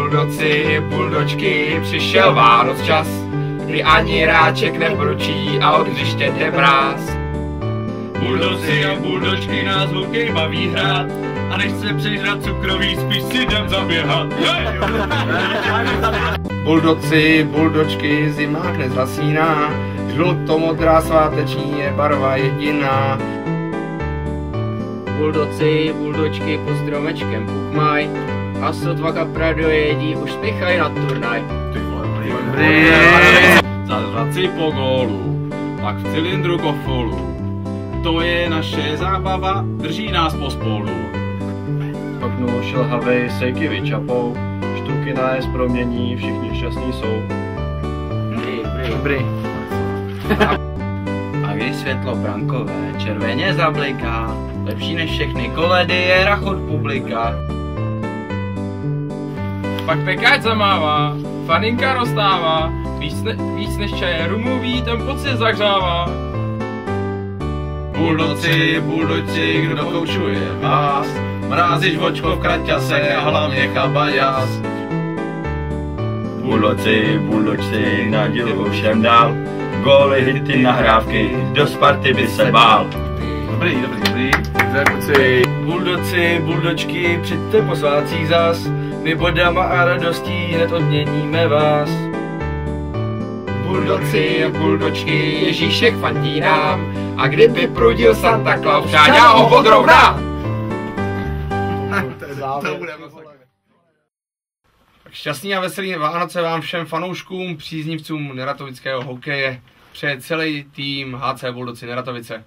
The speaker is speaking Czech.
Buldoci, buldočky, přišel Vánoc čas, kdy ani ráček nebročí a od hřiště jde mráz. Buldoci a buldočky nás hokej baví hrát a nechce přežrat cukroví, spíš si jdem zaběhat. Buldoci, buldočky, zima nezasíná, žlutomodrá sváteční je barva jediná. Buldoci, buldočky pod stromečkem pukmaj a sotva kapra dojedí, už spěchaj na turnaj. Zařvat si po gólu, pak v cylindru kofolu. To je naše zábava, drží nás pospolu. Pak no šilhavej sejky vyčapou, štuky nájezd promění, všichni šťastní jsou. Dobrý. A když světlo brankové červeně zabliká, lepší než všechny koledy je rachot publika. Pak pekáč zamává, faninka rozstává, víc než čaje rumový, ten pocit zahřává. Buldoci, buldoci, kdo koučuje vás, mráziš vočko v kraťase a hlavně chabajas. Buldoci, buldočci, naděluju všem dál, góly, hity, nahrávky, do Sparty by se bál. Dobrý. Buldoci, buldočky, přijďte po svátcích zas, my bodama a radostí hned odměníme vás. Buldoci, buldočky, Ježíšek fandí nám, a kdyby prudil Santa Claus, já ho odrovná! Šťastný a veselý Vánoce vám všem fanouškům, příznivcům neratovického hokeje přeje celý tým HC Buldoci Neratovice.